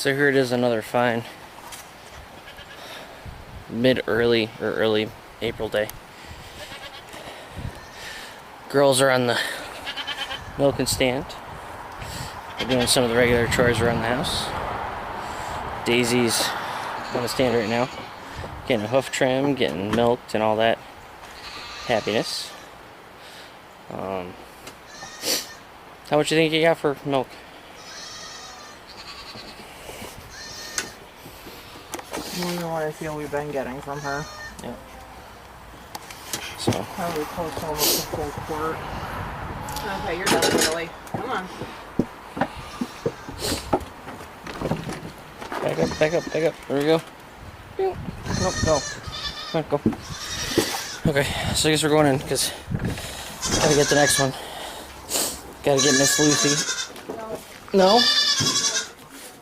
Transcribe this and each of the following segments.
So here it is, another fine early April day. Girls are on the milking stand. They're doing some of the regular chores around the house. Daisy's on the stand right now, getting a hoof trim, getting milked, and all that happiness. How much you think you got for milk? More than what I feel we've been getting from her. Yeah. So. Probably close to almost a full quart. Okay, you're done, Lily. Come on. Back up. There we go. Nope, go. Come on, go. Okay, so I guess we're going in because gotta get the next one. Gotta get Miss Lucy. No?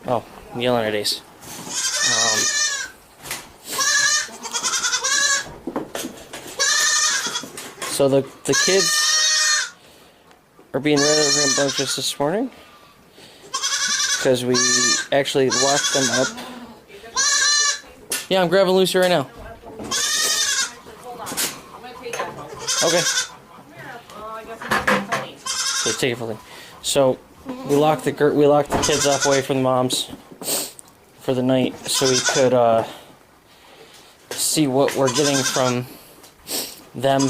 Oh, I'm yelling at Ace. So the kids are being rather rambunctious this morning because we actually locked them up. Yeah, I'm grabbing Lucy right now. Hold on. I'm gonna take that home. Okay. I guess it's So take it fully. So we locked the kids off away from the moms for the night so we could see what we're getting from them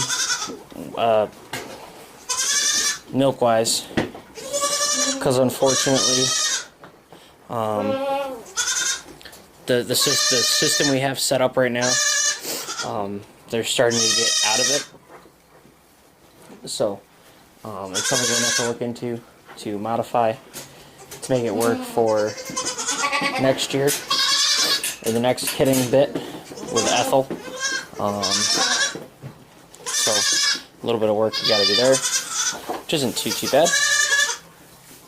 milk wise, because unfortunately the system we have set up right now, they're starting to get out of it, so it's something we're going to have to look into to modify to make it work for next year or the next kidding bit with Ethel. So a little bit of work we got to do there, which isn't too bad.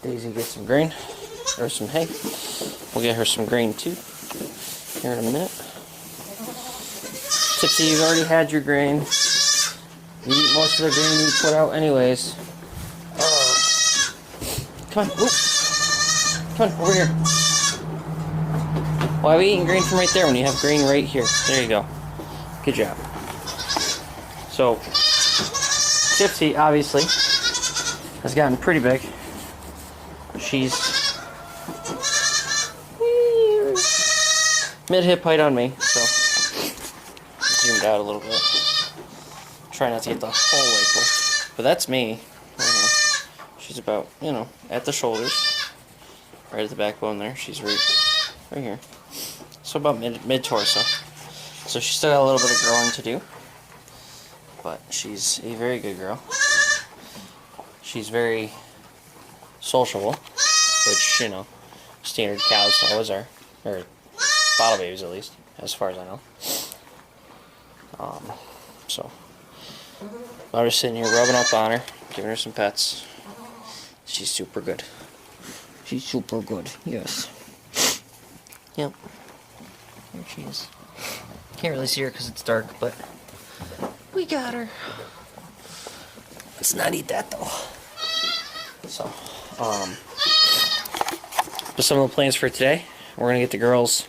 Daisy gets some grain or some hay. We'll get her some grain too here in a minute. Tipsy, you've already had your grain. You eat most of the grain you put out anyways. Come on, ooh. Come on, over here. Why are we eating grain from right there when you have grain right here? There you go. Good job. So, Tipsy, obviously, has gotten pretty big. She's mid-hip height on me, so zoomed out a little bit. Try not to get the whole way full. But that's me. She's about, at the shoulders. Right at the backbone there. She's right here. So about mid-torso. So she's still got a little bit of growing to do. But she's a very good girl. She's very sociable, which, standard cows always are. Or bottle babies, at least, as far as I know. So, I'm just sitting here rubbing up on her, giving her some pets. She's super good. She's super good, yes. Yep. There she is. Can't really see her because it's dark, but we got her. Let's not eat that though. So, but some of the plans for today, we're gonna get the girls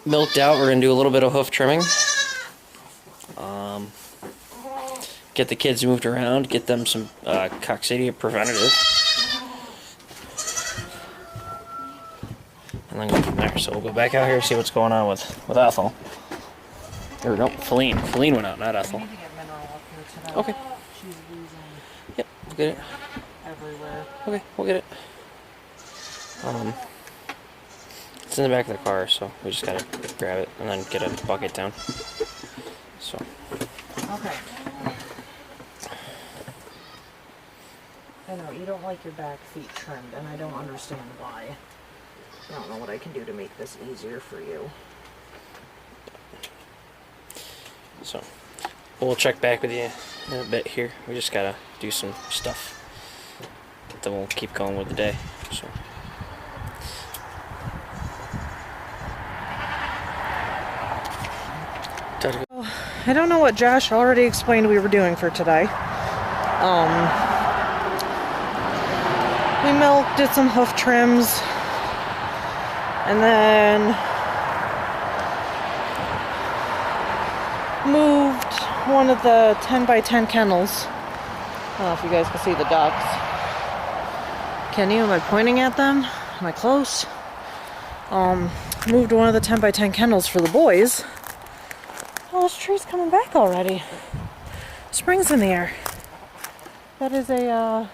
milked out. We're gonna do a little bit of hoof trimming. Get the kids moved around. Get them some coccidia preventative, and then go from there. So we'll go back out here and see what's going on with Ethel. Or no, Feline. Feline went out, not Ethel. I need to get mineral up here today. Okay. She's losing Yep, we'll get it. everywhere. Okay, we'll get it. It's in the back of the car, so we just gotta grab it and then get a bucket down. So. Okay. I know, you don't like your back feet trimmed, and I don't understand why. I don't know what I can do to make this easier for you. So, we'll check back with you in a bit here. We just gotta do some stuff. Then we'll keep going with the day. So. I don't know what Josh already explained we were doing for today. We milked, did some hoof trims, And then moved one of the 10 by 10 kennels. I don't know if you guys can see the ducks. Can you? Am I pointing at them? Am I close? Moved one of the 10 by 10 kennels for the boys. Oh, this tree's coming back already. Spring's in the air. That is a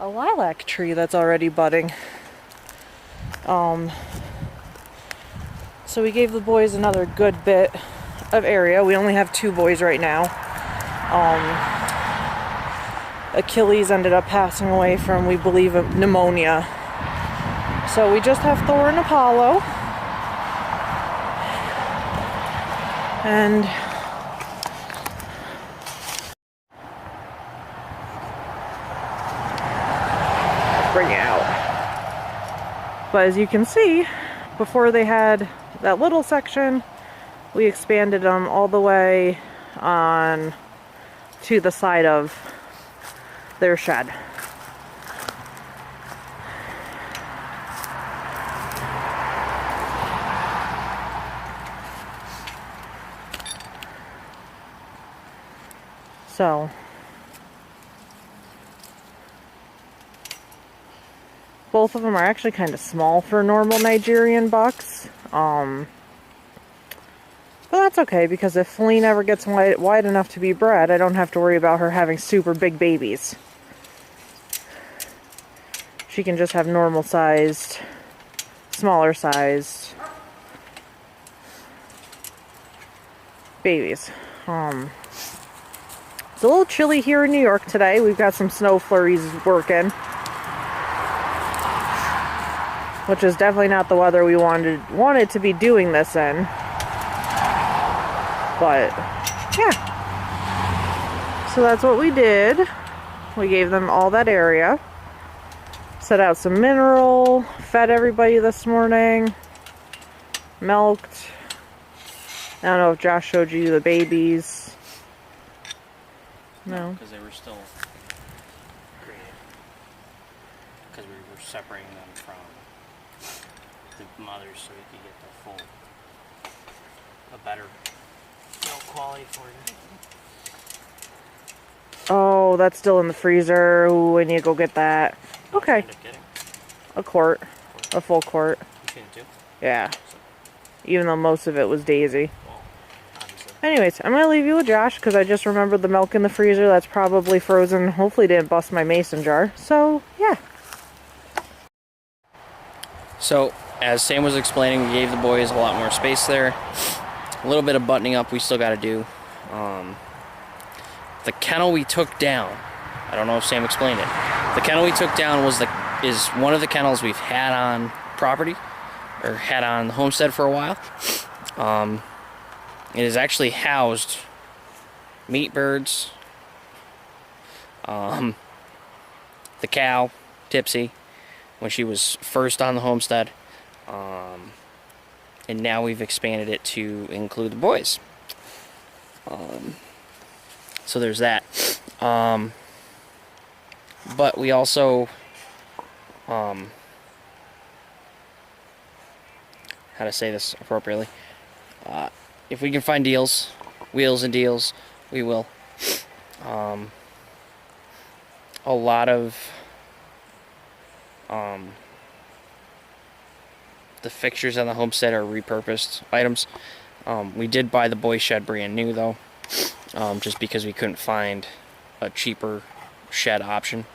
lilac tree that's already budding. So we gave the boys another good bit of area. We only have 2 boys right now. Achilles ended up passing away from, we believe, pneumonia. So we just have Thor and Apollo. And bring it out. But as you can see, before they had that little section, we expanded them all the way on to the side of their shed. So both of them are actually kind of small for normal Nigerian bucks. But that's okay, because if Feline ever gets wide enough to be bred, I don't have to worry about her having super big babies. She can just have normal sized, smaller sized babies. It's a little chilly here in New York today. We've got some snow flurries working, which is definitely not the weather we wanted to be doing this in. But yeah, so that's what we did. We gave them all that area, set out some mineral, fed everybody this morning, milked. I don't know if Josh showed you the babies. No, because they were still created. Because we were separating them from the mothers so we could get the full, a better milk quality for you. oh, that's still in the freezer. Ooh, I need to go get that. Okay, a quart, a full quart. You can too? Yeah, even though most of it was Daisy. Anyways, I'm going to leave you with Josh because I just remembered the milk in the freezer. That's probably frozen. Hopefully didn't bust my mason jar. So, yeah. So, as Sam was explaining, we gave the boys a lot more space there. A little bit of buttoning up we still got to do. The kennel we took down, I don't know if Sam explained it. The kennel we took down is one of the kennels we've had on property, or had on the homestead for a while. It is actually housed meat birds, the cow, Tipsy, when she was first on the homestead, and now we've expanded it to include the boys. So there's that. But we also, how to say this appropriately, if we can find deals, wheels and deals, we will. A lot of the fixtures on the homestead are repurposed items. We did buy the boy shed brand new though, just because we couldn't find a cheaper shed option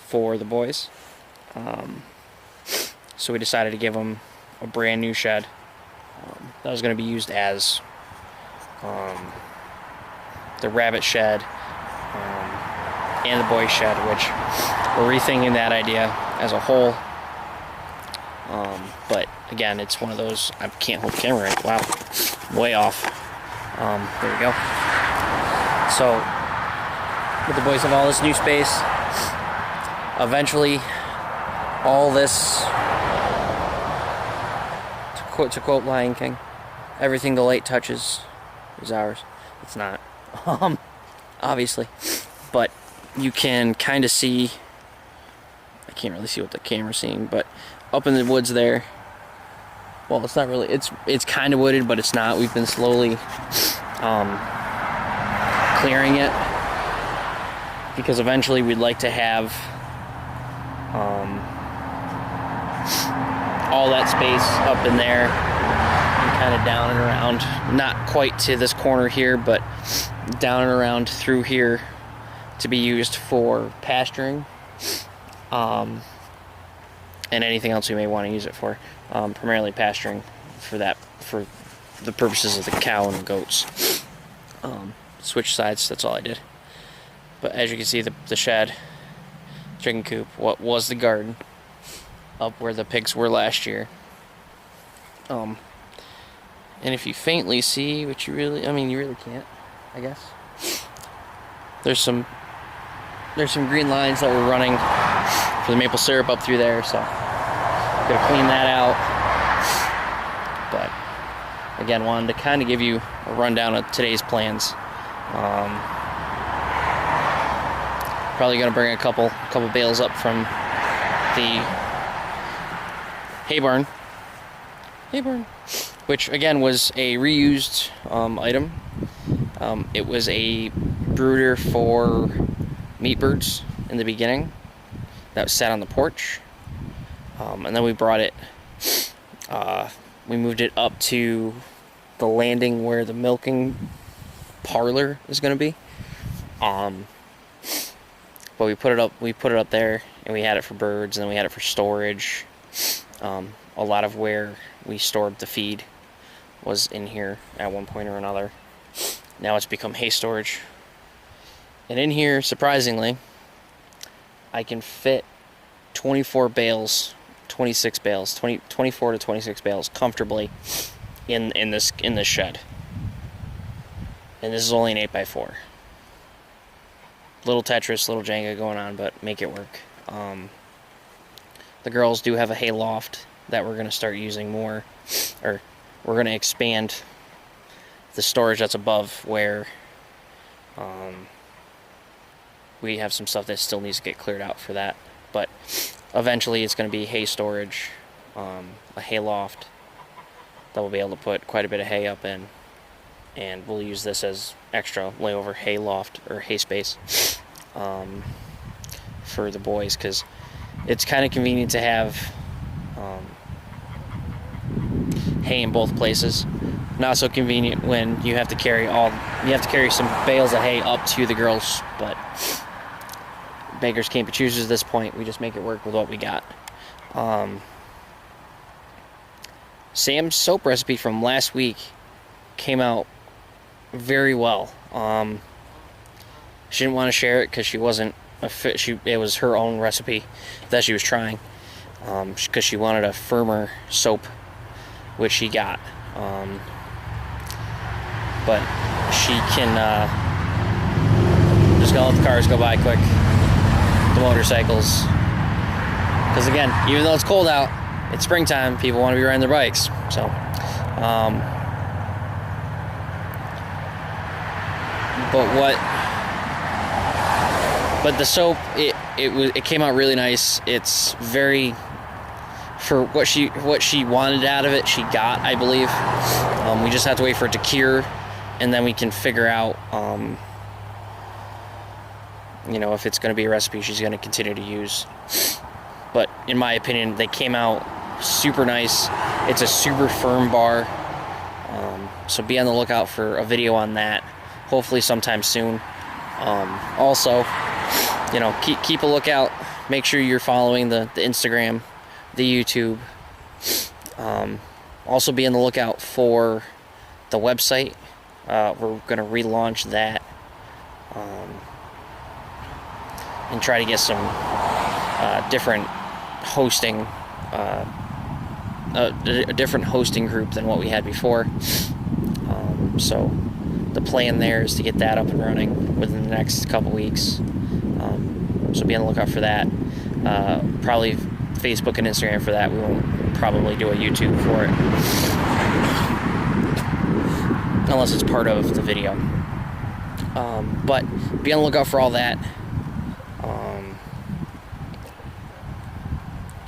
for the boys. So we decided to give them a brand new shed that was going to be used as the rabbit shed and the boy shed, which we're rethinking that idea as a whole. But again, it's one of those, I can't hold the camera right. Wow, way off. There we go. So with the boys have all this new space, eventually all this, to quote Lion King, everything the light touches is ours. It's not, obviously, but you can kind of see, I can't really see what the camera's seeing, but up in the woods there, well, it's not really, it's kind of wooded, but it's not. We've been slowly clearing it, because eventually we'd like to have all that space up in there and kind of down and around, not quite to this corner here, but down and around through here to be used for pasturing, and anything else we may want to use it for. Primarily pasturing for the purposes of the cow and the goats. Switch sides, that's all I did. But as you can see, the shed, chicken coop, what was the garden, up where the pigs were last year. And if you faintly see, which you really can't, I guess. There's some green lines that were running for the maple syrup up through there, so I'm gonna clean that out. But again, wanted to kind of give you a rundown of today's plans. Probably gonna bring a couple bales up from the hay barn, which again was a reused item. It was a brooder for meat birds in the beginning that was sat on the porch, and then we brought it, we moved it up to the landing where the milking parlor is going to be, but we put it up there, and we had it for birds, and then we had it for storage. A lot of where we stored the feed was in here at one point or another. Now it's become hay storage. And in here, surprisingly, I can fit 24 bales, 26 bales, 24 to 26 bales comfortably in this shed. And this is only an 8x4. Little Tetris, little Jenga going on, but make it work. The girls do have a hay loft that we're going to start using more, or we're going to expand the storage that's above, where we have some stuff that still needs to get cleared out for that. But eventually it's going to be hay storage, a hay loft that we'll be able to put quite a bit of hay up in, and we'll use this as extra layover hay loft or hay space for the boys, because it's kind of convenient to have hay in both places. Not so convenient when you have to carry some bales of hay up to the girls, but beggars can't be choosers at this point. We just make it work with what we got. Sam's soap recipe from last week came out very well. She didn't want to share it because she wasn't it was her own recipe that she was trying, because she wanted a firmer soap, which she got. But she can just gonna let the cars go by quick, the motorcycles, because again, even though it's cold out, it's springtime, people want to be riding their bikes. So but the soap, it came out really nice. It's very, for what she wanted out of it, she got, I believe. We just have to wait for it to cure, and then we can figure out if it's going to be a recipe she's going to continue to use. But in my opinion, they came out super nice. It's a super firm bar, so be on the lookout for a video on that, hopefully sometime soon. Also, keep a lookout. Make sure you're following the Instagram, the YouTube. Also be on the lookout for the website. We're going to relaunch that, and try to get some different hosting, a different hosting group than what we had before. So the plan there is to get that up and running within the next couple weeks. So be on the lookout for that. Probably Facebook and Instagram for that. We won't probably do a YouTube for it, unless it's part of the video. But be on the lookout for all that.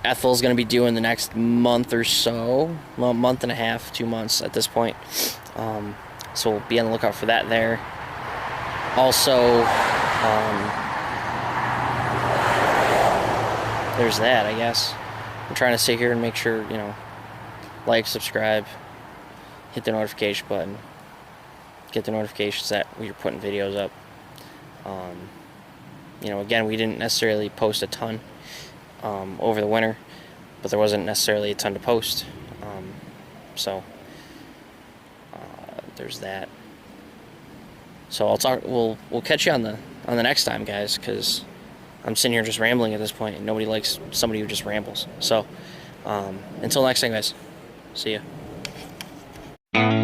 Ethel's going to be due in the next month or so. Well, month and a half, 2 months at this point. So we'll be on the lookout for that there. Also, there's that, I guess. I'm trying to sit here and make sure, you know, like, subscribe, hit the notification button, get the notifications that we're putting videos up. You know, again, we didn't necessarily post a ton over the winter, but there wasn't necessarily a ton to post. So there's that. So we'll catch you on the next time, guys, because I'm sitting here just rambling at this point, and nobody likes somebody who just rambles. So until next time, guys. See ya.